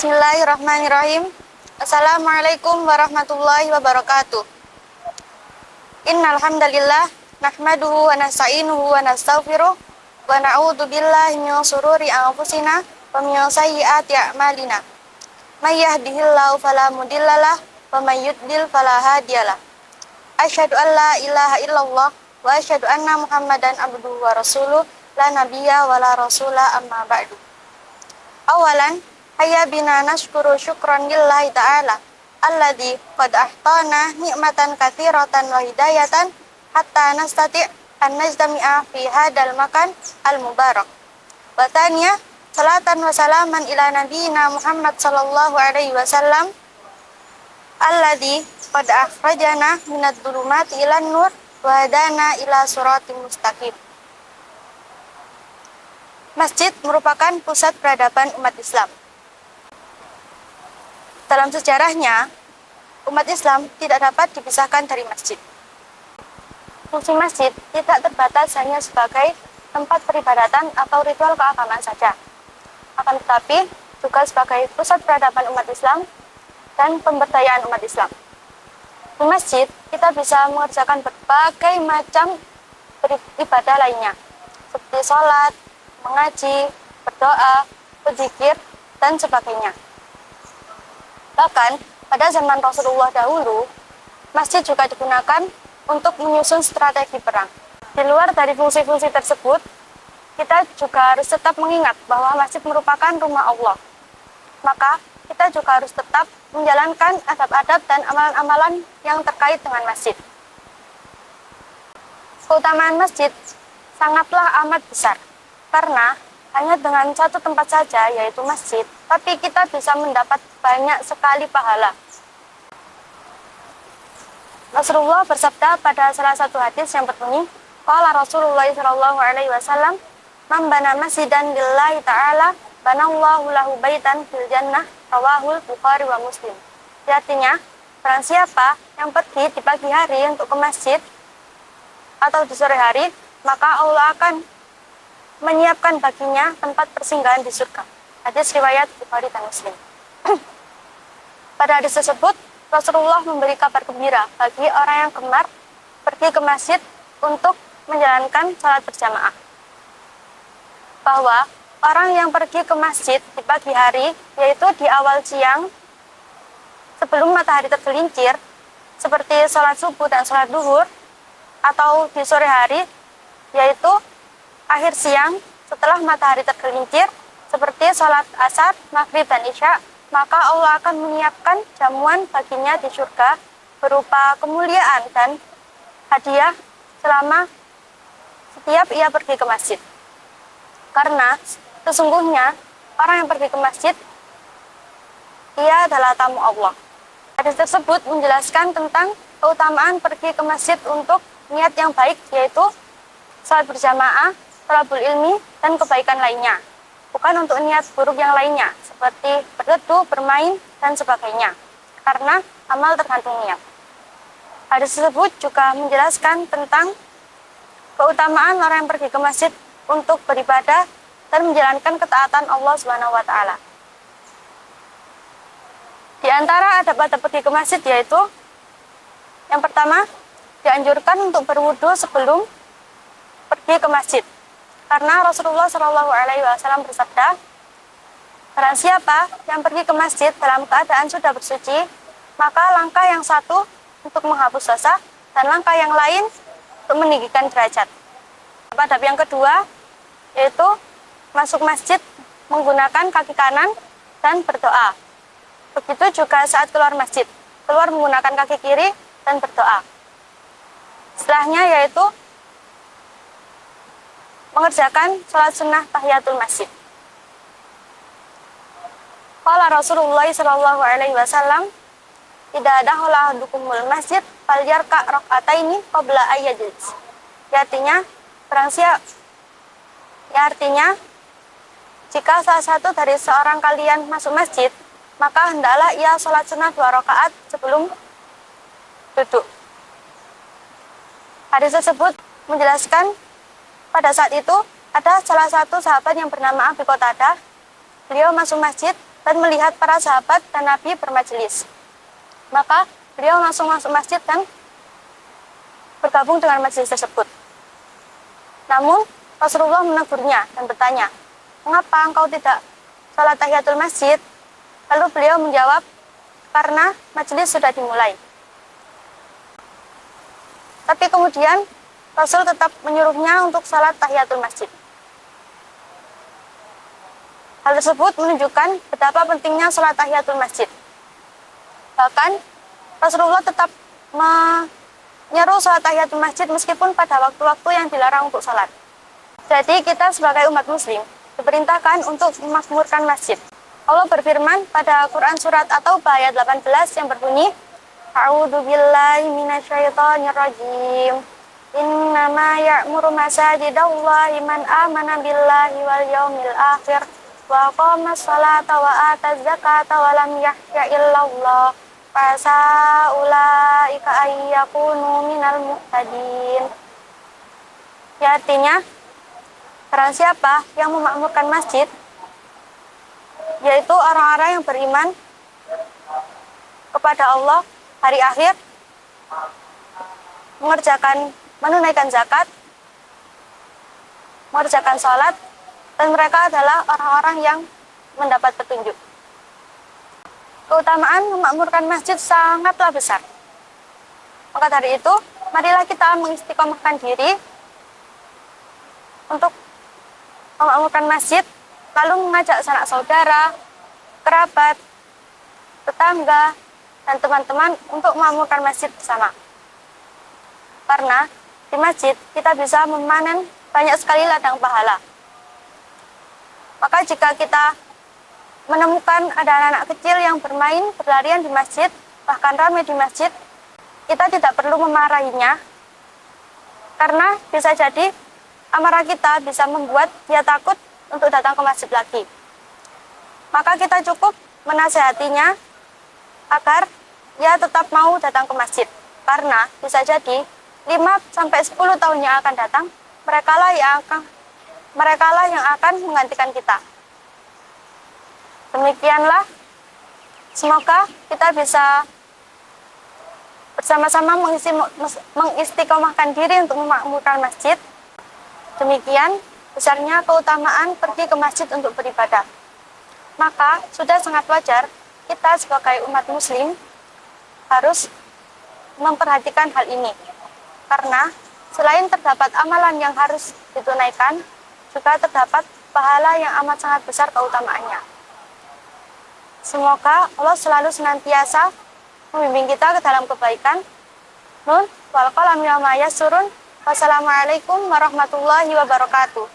Bismillahirrahmanirrahim. Assalamualaikum warahmatullahi wabarakatuh. Innal hamdalillah nahmaduhu wa nasta'inuhu wa nastaghfiruh wa na'udzu billahi min shururi anfusina wa min sayyiati a'malina. May yahdihillahu fala mudhillalah wa may yudlil fala hadiyalah. Asyhadu an la ilaha illallah wa asyhadu anna Muhammadan abduhu wa rasuluh la nabiyya wa la rasula amma ba'du. Awalan hayya bina nashkuru syukran lillahi ta'ala alladzi qad ahtana ni'matan katsiratan wa hidayatan hatta nastati' an najtami'a fi hadzal makan al-mubarak. Wa taniya salatan wa salaman ila nabiyina Muhammad sallallahu alaihi wasallam alladzi qad akhrajana minadh dhulumati ilan nur wa hadana ila siratal mustaqim. Masjid merupakan pusat peradaban umat Islam. Dalam sejarahnya, umat Islam tidak dapat dipisahkan dari masjid. Fungsi masjid tidak terbatas hanya sebagai tempat peribadatan atau ritual keagamaan saja, akan tetapi juga sebagai pusat peradaban umat Islam dan pemberdayaan umat Islam. Di masjid, kita bisa mengerjakan berbagai macam ibadah lainnya, seperti sholat, mengaji, berdoa, berzikir, dan sebagainya. Bahkan, pada zaman Rasulullah dahulu, masjid juga digunakan untuk menyusun strategi perang. Di luar dari fungsi-fungsi tersebut, kita juga harus tetap mengingat bahwa masjid merupakan rumah Allah. Maka, kita juga harus tetap menjalankan adab-adab dan amalan-amalan yang terkait dengan masjid. Keutamaan masjid sangatlah amat besar, karena hanya dengan satu tempat saja, yaitu masjid, tapi kita bisa mendapat banyak sekali pahala. Rasulullah bersabda pada salah satu hadis yang berbunyi, qala Rasulullah sallallahu alaihi wasallam, "Man bana masjidan lillahi ta'ala, banallahu lahu baitan fil jannah." Rawahul Bukhari wa Muslim. Artinya, barang siapa yang pergi di pagi hari untuk ke masjid atau di sore hari, maka Allah akan menyiapkan baginya tempat persinggahan di surga. Hadis riwayat Bukhari dan Muslim. Pada hadis tersebut, Rasulullah memberi kabar gembira bagi orang yang gemar pergi ke masjid untuk menjalankan sholat berjamaah. Bahwa orang yang pergi ke masjid di pagi hari, yaitu di awal siang, sebelum matahari tergelincir, seperti sholat subuh dan sholat duhur, atau di sore hari, yaitu akhir siang setelah matahari tergelincir, seperti sholat asar, maghrib, dan isya, maka Allah akan menyiapkan jamuan baginya di surga berupa kemuliaan dan hadiah selama setiap ia pergi ke masjid. Karena sesungguhnya orang yang pergi ke masjid, ia adalah tamu Allah. Hadis tersebut menjelaskan tentang keutamaan pergi ke masjid untuk niat yang baik, yaitu sholat berjamaah, thalabul ilmi, dan kebaikan lainnya. Bukan untuk niat buruk yang lainnya, seperti berteduh, bermain, dan sebagainya. Karena amal tergantung niat. Hadis tersebut juga menjelaskan tentang keutamaan orang yang pergi ke masjid untuk beribadah dan menjalankan ketaatan Allah Subhanahu wa taala. Di antara adab-adab pergi ke masjid yaitu yang pertama, dianjurkan untuk berwudu sebelum pergi ke masjid. Karena Rasulullah Shallallahu alaihi wasallam bersabda, barang siapa yang pergi ke masjid dalam keadaan sudah bersuci, maka langkah yang satu untuk menghapus dosa dan langkah yang lain untuk meninggikan derajat. Adab yang kedua yaitu masuk masjid menggunakan kaki kanan dan berdoa. Begitu juga saat keluar masjid, keluar menggunakan kaki kiri dan berdoa. Setelahnya yaitu mengerjakan sholat sunnah tahiyatul masjid. Qala Rasulullah sallallahu alaihi wasallam, "Idza dakhala ahadukumul masjid falyarka rak'ataini qabla ayyajlis." Artinya, artinya jika salah satu dari seorang kalian masuk masjid, maka hendaklah ia sholat sunnah 2 rakaat sebelum duduk. Hadis tersebut menjelaskan pada saat itu ada salah satu sahabat yang bernama Abi Qatadah. Beliau masuk masjid dan melihat para sahabat dan Nabi bermajelis. Maka beliau langsung masuk masjid dan bergabung dengan majelis tersebut. Namun Rasulullah menegurnya dan bertanya, "Mengapa engkau tidak sholat tahiyatul masjid?" Lalu beliau menjawab, "Karena majelis sudah dimulai." Tapi kemudian Rasul tetap menyuruhnya untuk sholat tahiyatul masjid. Hal tersebut menunjukkan betapa pentingnya sholat tahiyatul masjid. Bahkan Rasulullah tetap menyeru sholat tahiyatul masjid meskipun pada waktu-waktu yang dilarang untuk sholat. Jadi kita sebagai umat muslim diperintahkan untuk memakmurkan masjid. Allah berfirman pada Quran surat At-Taubah ayat 18 yang berbunyi, "A'udzu billahi minasyaitonir rajim. Innama ya'muru masajidallahi man amana billahi wal yaumil akhir wa aqama sholata wa ata zakata wa lam yakhsha illallah fasa ulaika ayyakunu minal muhtadin." Ya, artinya barang siapa yang memakmurkan masjid, yaitu orang-orang yang beriman kepada Allah, hari akhir, menunaikan zakat, mengerjakan sholat, dan mereka adalah orang-orang yang mendapat petunjuk. Keutamaan memakmurkan masjid sangatlah besar. Maka dari itu, marilah kita mengistiqomahkan diri untuk memakmurkan masjid, lalu mengajak sanak saudara, kerabat, tetangga, dan teman-teman untuk memakmurkan masjid bersama. Karena di masjid kita bisa memanen banyak sekali ladang pahala. Maka jika kita menemukan ada anak-anak kecil yang berlarian di masjid, bahkan ramai di masjid, kita tidak perlu memarahinya, karena bisa jadi amarah kita bisa membuat dia takut untuk datang ke masjid lagi. Maka kita cukup menasihatinya agar dia tetap mau datang ke masjid, karena bisa jadi 5-10 tahun yang akan datang, merekalah yang akan menggantikan kita. Demikianlah, semoga kita bisa bersama-sama mengistiqomahkan diri untuk memakmurkan masjid. Demikian besarnya keutamaan pergi ke masjid untuk beribadah. Maka sudah sangat wajar kita sebagai umat muslim harus memperhatikan hal ini. Karena selain terdapat amalan yang harus ditunaikan, juga terdapat pahala yang amat sangat besar keutamaannya. Semoga Allah selalu senantiasa membimbing kita ke dalam kebaikan. Nun wal qalam wa ma yasurun. Wassalamualaikum warahmatullahi wabarakatuh.